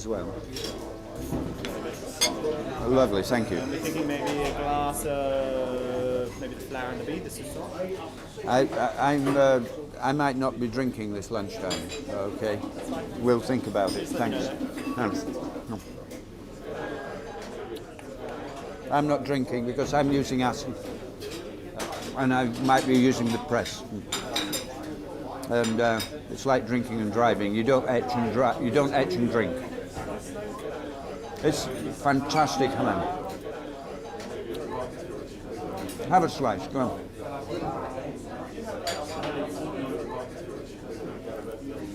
as well. Oh, lovely, thank you. I'm thinking maybe a glass of maybe the flower and the bead, this is all. I might not be drinking this lunchtime. Okay, we'll think about it. Thanks. No. I'm not drinking because I'm using acid, and I might be using the press. And it's like drinking and driving. You don't etch and you don't etch and drink. It's fantastic ham. Have a slice. Go on.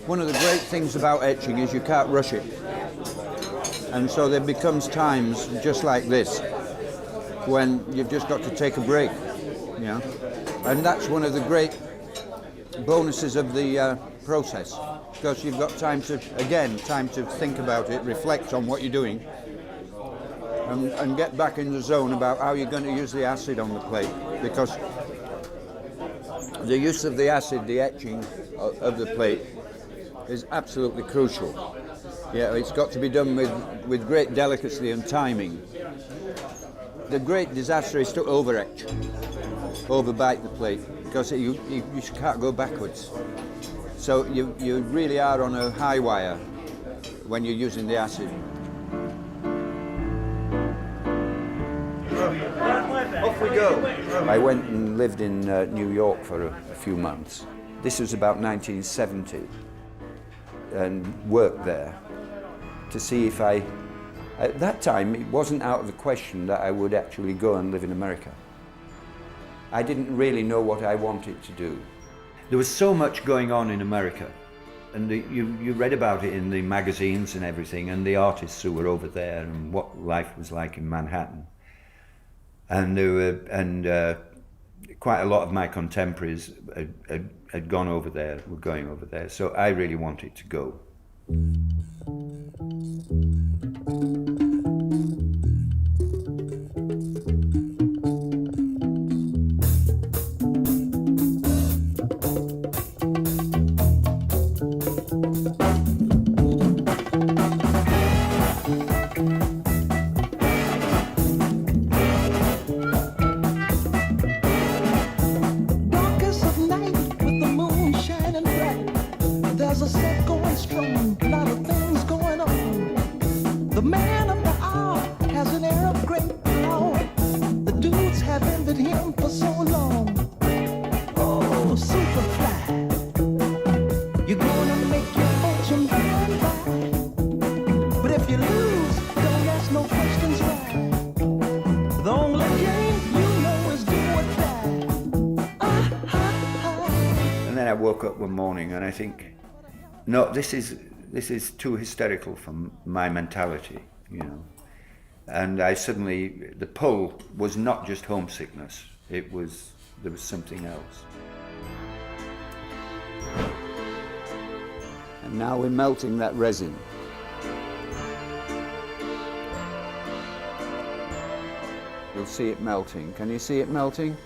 One of the great things about etching is you can't rush it, and so there becomes times just like this when you've just got to take a break. You know, and that's one of the great bonuses of the process, because you've got time to think about it, reflect on what you're doing, and get back in the zone about how you're going to use the acid on the plate, because the use of the acid, the etching of the plate, is absolutely crucial. Yeah, it's got to be done with great delicacy and timing. The great disaster is to over-etch, overbite the plate, because you can't go backwards. So you really are on a high wire when you're using the acid. Off we go. I went and lived in New York for a few months. This was about 1970, and worked there to see if at that time it wasn't out of the question that I would actually go and live in America. I didn't really know what I wanted to do. There was so much going on in America, and you read about it in the magazines and everything, and the artists who were over there and what life was like in Manhattan. And quite a lot of my contemporaries had gone over there, were going over there, so I really wanted to go. I think, no, this is too hysterical for my mentality, you know. And the pull was not just homesickness, there was something else. And now we're melting that resin. You'll see it melting. Can you see it melting?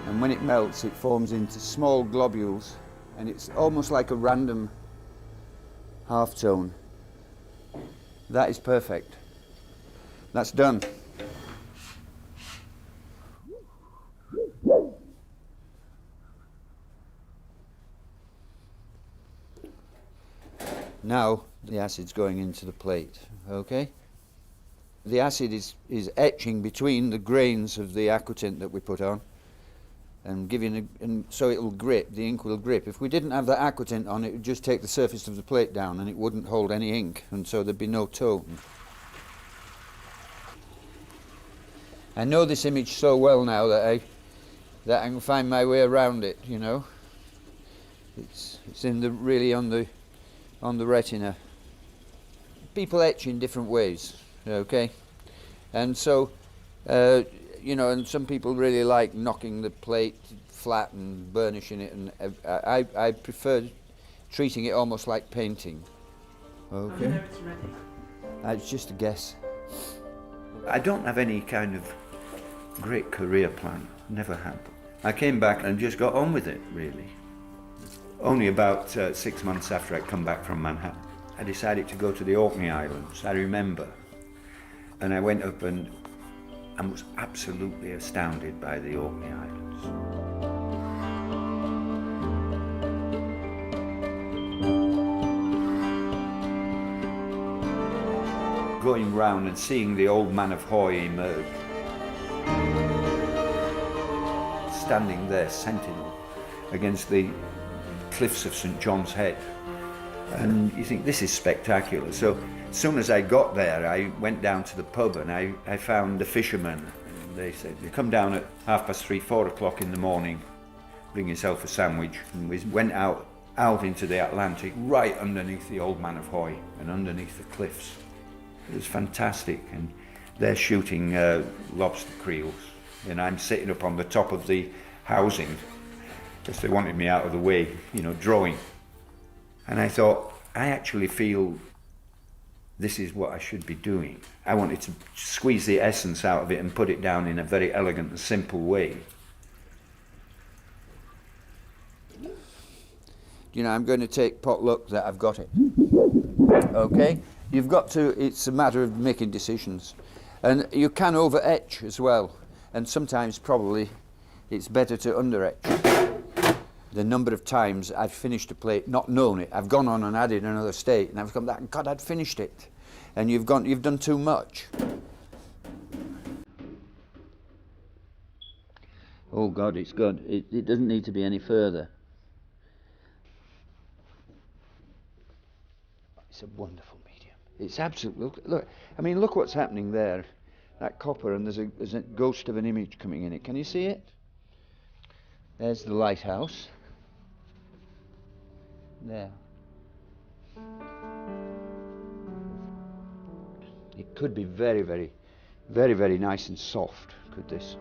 And when it melts, it forms into small globules, and it's almost like a random half-tone. That is perfect. That's done. Now the acid's going into the plate, okay? The acid is etching between the grains of the aquatint that we put on, and so it'll grip, the ink will grip. If we didn't have that aquatint on, it would just take the surface of the plate down and it wouldn't hold any ink, and so there'd be no tone. I know this image so well now that I can find my way around it, you know. It's really on the retina. People etch in different ways, okay? And so you know, and some people really like knocking the plate flat and burnishing it, and I prefer treating it almost like painting. Okay. It's just a guess. I don't have any kind of great career plan, never had. I came back and just got on with it, really. Only about 6 months after I'd come back from Manhattan. I decided to go to the Orkney Islands, I remember. And I went up and was absolutely astounded by the Orkney Islands. Going round and seeing the old man of Hoy emerge, standing there sentinel against the cliffs of St John's Head. And you think, this is spectacular. So as soon as I got there, I went down to the pub and I found the fishermen. And they said, you come down at 3:30, 4 o'clock in the morning, bring yourself a sandwich. And we went out into the Atlantic, right underneath the old man of Hoy and underneath the cliffs. It was fantastic. And they're shooting lobster creels. And I'm sitting up on the top of the housing, because they wanted me out of the way, you know, drawing. And I thought, I actually feel this is what I should be doing. I wanted to squeeze the essence out of it and put it down in a very elegant and simple way. You know, I'm going to take pot luck that I've got it. Okay? You've got to, it's a matter of making decisions. And you can over-etch as well. And sometimes probably it's better to under-etch. The number of times I've finished a plate, not known it, I've gone on and added another state, and I've come back and God, I'd finished it. And you've done too much. Oh God, it's good. It doesn't need to be any further. It's a wonderful medium. It's absolutely, look, I mean, look what's happening there. That copper, and there's a ghost of an image coming in it. Can you see it? There's the lighthouse. There. It could be very, very, very, very nice and soft, could this?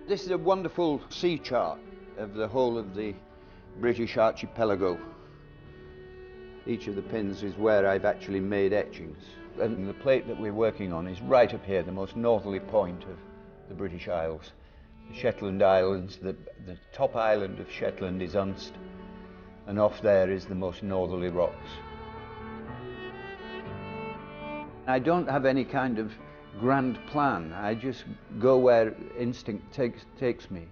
This is a wonderful sea chart of the whole of the British archipelago. Each of the pins is where I've actually made etchings. And the plate that we're working on is right up here, the most northerly point of the British Isles. The Shetland Islands, the top island of Shetland is Unst, and off there is the most northerly rocks. I don't have any kind of grand plan. I just go where instinct takes me.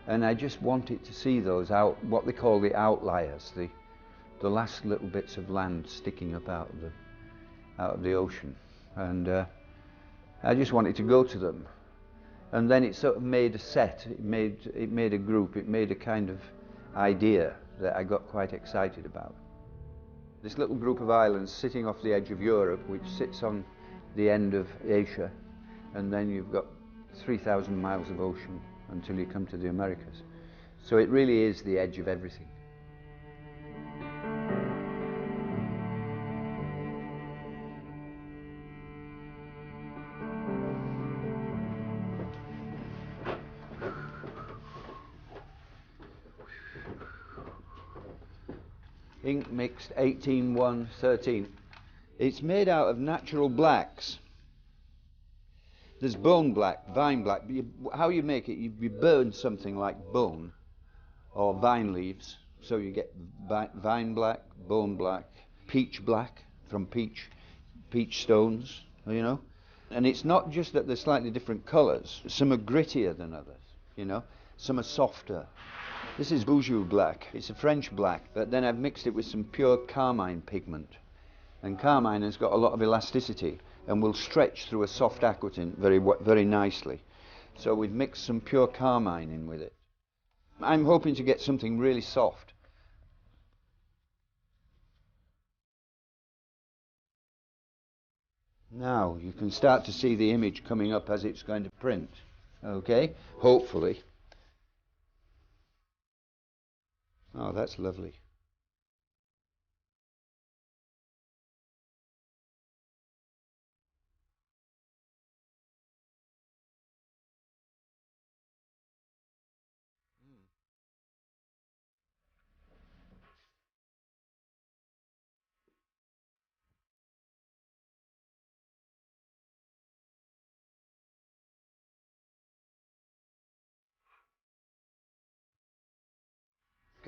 And I just wanted to see those what they call the outliers, the last little bits of land sticking up out of the ocean. And I just wanted to go to them. And then it sort of made a set, it made a group, it made a kind of idea that I got quite excited about. This little group of islands sitting off the edge of Europe, which sits on the end of Asia, and then you've got 3,000 miles of ocean until you come to the Americas. So it really is the edge of everything. Ink mixed 18-1-13. It's made out of natural blacks. There's bone black, vine black. How you make it, you burn something like bone or vine leaves, so you get vine black, bone black, peach black from peach stones, you know. And it's not just that they're slightly different colours. Some are grittier than others, you know. Some are softer. This is Boujou black. It's a French black, but then I've mixed it with some pure carmine pigment. And carmine has got a lot of elasticity and will stretch through a soft aquatint very nicely. So we've mixed some pure carmine in with it. I'm hoping to get something really soft. Now you can start to see the image coming up as it's going to print. Okay, hopefully. Oh, that's lovely.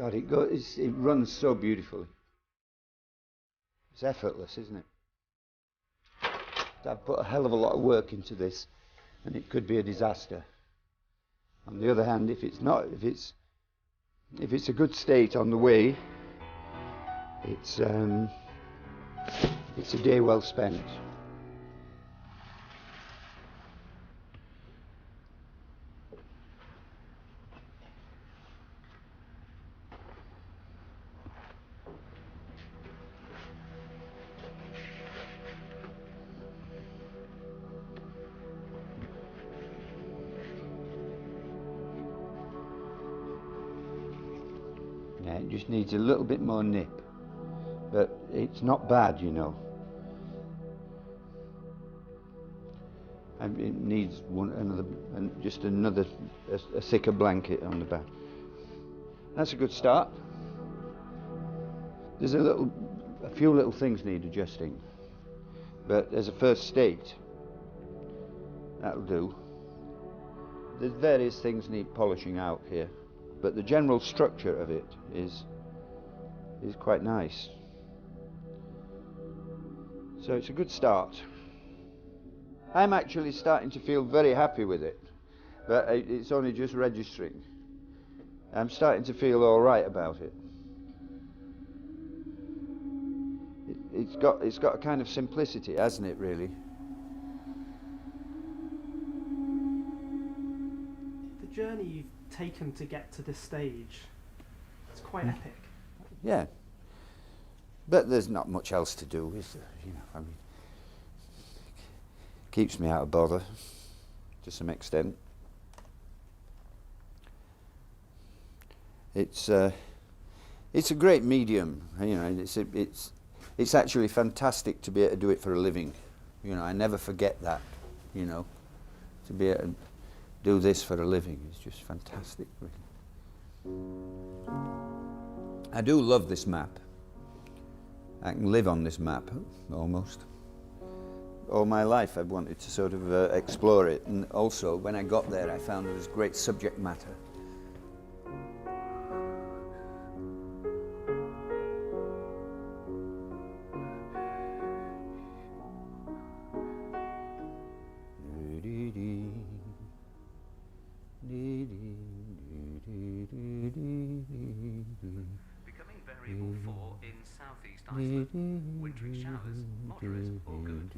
God, it runs so beautifully. It's effortless, isn't it? I've put a hell of a lot of work into this, and it could be a disaster. On the other hand, if it's a good state on the way, it's a day well spent. Yeah, it just needs a little bit more nip, but it's not bad, you know. And it needs a thicker blanket on the back. That's a good start. There's a few little things need adjusting, but as a first state, that'll do. There's various things need polishing out here, but the general structure of it is quite nice. So it's a good start. I'm actually starting to feel very happy with it, but it's only just registering. I'm starting to feel all right about it. It's got a kind of simplicity, hasn't it, really? The journey you've taken to get to this stage, it's quite epic. Yeah. But there's not much else to do, is there? You know, I mean, keeps me out of bother to some extent. It's a great medium, you know. It's actually fantastic to be able to do it for a living. You know, I never forget that. You know, to be able to do this for a living is just fantastic. Really. I do love this map. I can live on this map almost. All my life I've wanted to sort of explore it, and also when I got there I found there was great subject matter. Becoming variable for in southeast Iceland. Wintry showers, moderate or good.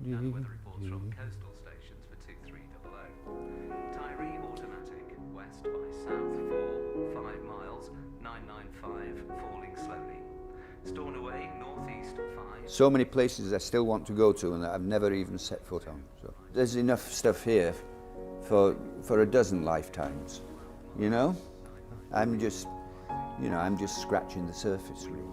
And weather reports from coastal stations for 2300. Tyree automatic, west by south 4, 5 miles, 995, falling slowly. Stornoway, northeast 5. So many places I still want to go to and that I've never even set foot on. So there's enough stuff here for a dozen lifetimes, you know? I'm just scratching the surface, really.